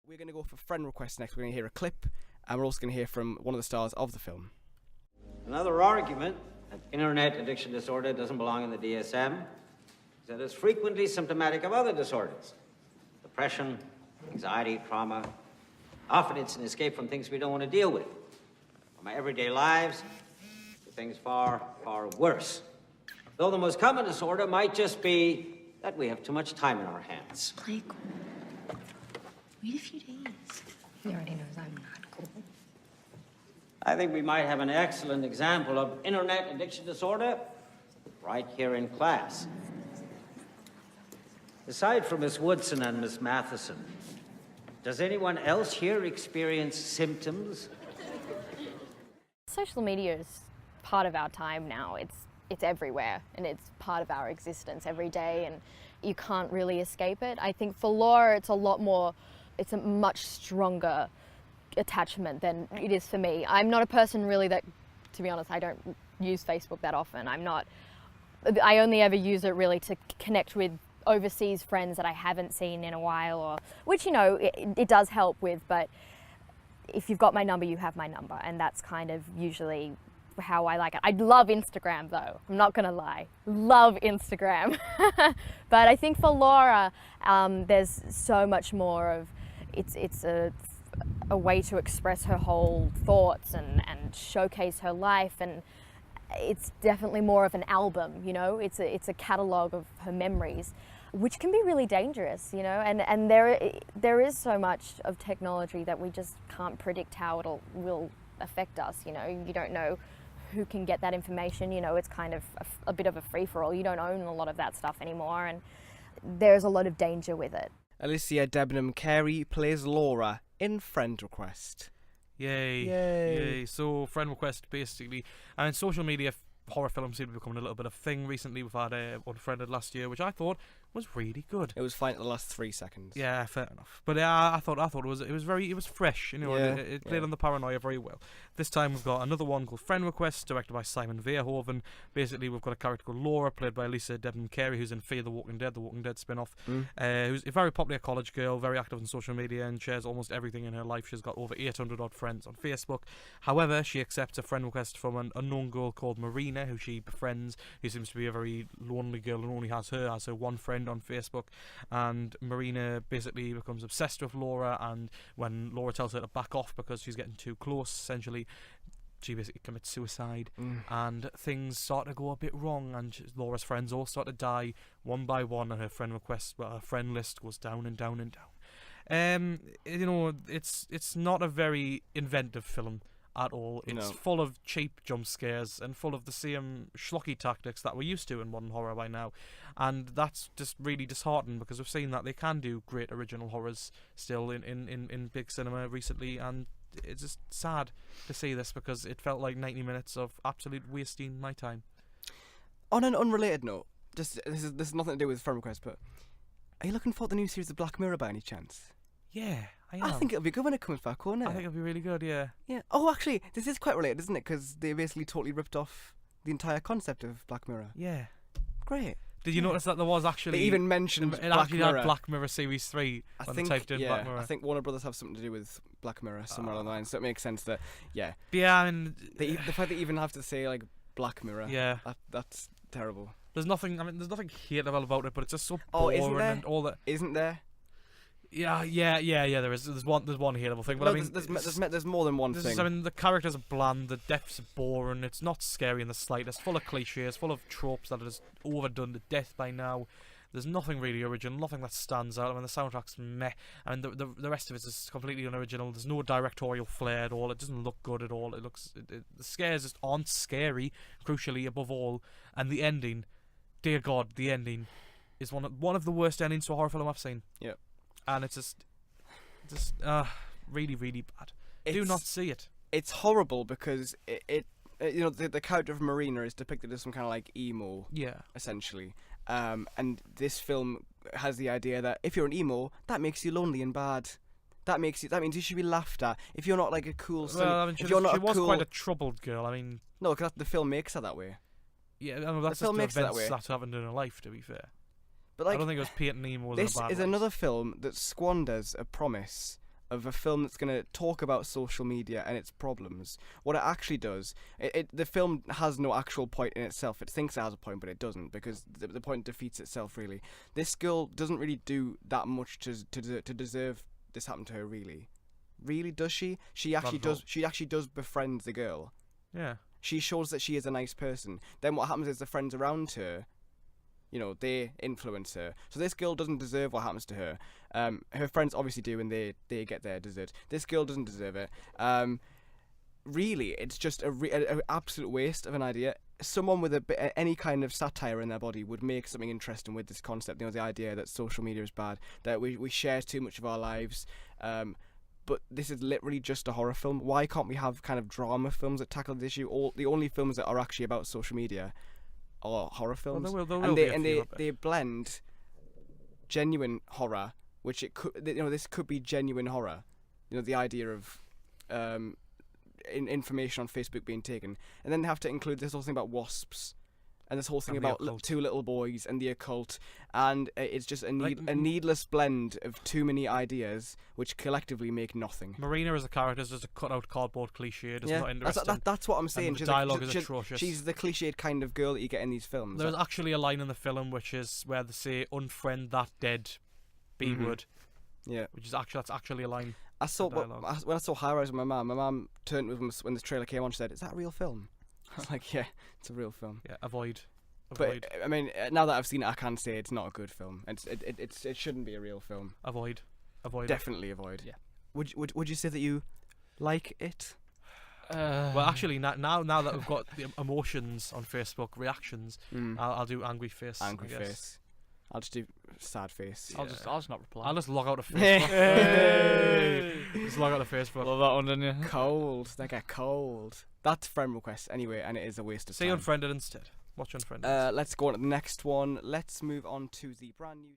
We're going to go for friend requests next. We're going to hear a clip, and we're also going to hear from one of the stars of the film. Another argument that internet addiction disorder doesn't belong in the DSM is that it's frequently symptomatic of other disorders. Depression, anxiety, trauma. Often it's an escape from things we don't want to deal with. From our everyday lives to things far, far worse. Though the most common disorder might just be that we have too much time in our hands. Play cool. Wait a few days. He already knows I'm not cool. I think we might have an excellent example of internet addiction disorder right here in class. Aside from Miss Woodson and Miss Matheson, does anyone else here experience symptoms? Social media is part of our time now. It's everywhere, and it's part of our existence every day, and you can't really escape it. I think for Laura, it's a much stronger attachment than it is for me. I'm not a person really that, to be honest, I don't use Facebook that often. I only ever use it really to connect with overseas friends that I haven't seen in a while, which, it does help with, but if you've got my number, you have my number, and that's kind of usually how I like it. I love Instagram though, I'm not gonna lie. Love Instagram. But I think for Laura, there's so much more of, it's a way to express her whole thoughts and showcase her life, and it's definitely more of an album, it's a catalogue of her memories, which can be really dangerous, and there is so much of technology that we just can't predict how will affect us, you don't know who can get that information, it's kind of a bit of a free-for-all. You don't own a lot of that stuff anymore, and there's a lot of danger with it. Alycia Debnam-Carey plays Laura in Friend Request. Yay. So, Friend Request, basically, and social media horror films seem to be becoming a little bit of a thing recently. We've had Unfriended last year, which I thought was really good. It was fine at the last 3 seconds. Yeah, fair enough. But I thought it was fresh. It played on the paranoia very well. This time we've got another one called Friend Request, directed by Simon Verhoeven. Basically, we've got a character called Laura, played by Alycia Debnam-Carey, who's in Fear the Walking Dead spin-off. Who's a very popular college girl, very active on social media, and shares almost everything in her life. She's got over 800 odd friends on Facebook. However, she accepts a friend request from an unknown girl called Marina, who she befriends, who seems to be a very lonely girl and only has her one friend on Facebook. And Marina basically becomes obsessed with Laura, and when Laura tells her to back off because she's getting too close, essentially, she basically commits suicide, and things start to go a bit wrong, and Laura's friends all start to die one by one, and her friend list goes down and down and down. It's not a very inventive film at all. It's full of cheap jump scares and full of the same schlocky tactics that we're used to in modern horror by now, and that's just really disheartening, because we've seen that they can do great original horrors still in big cinema recently, and it's just sad to see this, because it felt like 90 minutes of absolute wasting my time. On an unrelated note, this is nothing to do with Friend Request, but are you looking for the new series of Black Mirror by any chance? Yeah, I am. I think it'll be good when it comes back, won't it? I think it'll be really good, yeah. Yeah. Oh, actually, this is quite related, isn't it? Because they basically totally ripped off the entire concept of Black Mirror. Yeah. Great. Did you notice that there was actually... They even mentioned it Black actually Mirror. had Black Mirror Series 3 when they typed in Black Mirror. I think Warner Brothers have something to do with Black Mirror somewhere along the line, so it makes sense that, yeah. Yeah, I mean... The fact that you even have to say, like, Black Mirror, yeah, that's terrible. There's nothing hateable about it, but it's just so boring. Isn't there? And all that. Isn't there? Yeah. There is. There's one hateable thing, but no, there's more than one thing. I mean, the characters are bland, the deaths are boring. It's not scary in the slightest. Full of cliches, full of tropes that are just overdone to death by now. There's nothing really original, nothing that stands out. I mean, the soundtrack's meh. I mean, the rest of it is completely unoriginal. There's no directorial flair at all. It doesn't look good at all. The scares just aren't scary, crucially, above all. And the ending, dear God, the ending is one of the worst endings to a horror film I've seen. Yeah. And it's just really, really bad. Do not see it. It's horrible because the character of Marina is depicted as some kind of like emo, essentially. And this film has the idea that if you're an emo, that makes you lonely and bad. That means you should be laughed at. If you're not like a cool... Well, I mean, she was quite a troubled girl. I mean... No, because the film makes her that way. Yeah, I mean, that's just the events that happened in her life, to be fair. But like, I don't think it was painting emo as a bad This is another film that squanders a promise of a film that's going to talk about social media and its problems. What it actually does, the film has no actual point in itself. It thinks it has a point, but it doesn't, because the point defeats itself, really. This girl doesn't really do that much to deserve this happen to her, really. Really, does she? She actually does. She actually does befriend the girl. Yeah. She shows that she is a nice person. Then what happens is the friends around her, they influence her. So this girl doesn't deserve what happens to her. Her friends obviously do, and they get their dessert. This girl doesn't deserve it. Really, it's just an absolute waste of an idea. Someone with any kind of satire in their body would make something interesting with this concept. The idea that social media is bad, that we share too much of our lives. But this is literally just a horror film. Why can't we have kind of drama films that tackle this issue? The only films that are actually about social media are horror films. Well, they blend genuine horror, which this could be genuine horror. The idea of information on Facebook being taken, and then they have to include this whole thing about wasps. And this whole thing about two little boys and the occult, and it's just a needless blend of too many ideas, which collectively make nothing. Marina as a character is just a cut-out cardboard cliche. It's not interesting. That's what I'm saying. And the dialogue is atrocious. She's the cliched kind of girl that you get in these films. There's actually a line in the film which is where they say, "Unfriend that dead B-word." Yeah, that's actually a line. When I saw High Rise with my mum turned with me when this trailer came on. She said, "Is that a real film?" I was like, yeah, it's a real film. Yeah, avoid. But I mean, now that I've seen it, I can say it's not a good film. It shouldn't be a real film. Avoid. Definitely avoid. Yeah. Would you say that you like it? Well, actually, now that we've got the emotions on Facebook, reactions, I'll do angry face. Angry face. I'll just do sad face. I'll just not reply. I'll just log out of Facebook. Just log out of Facebook. Love that one, didn't you? Cold. They get cold. That's friend request anyway, and it is a waste of time. Say Unfriended instead. Watch Unfriended. Let's go on to the next one. Let's move on to the brand new...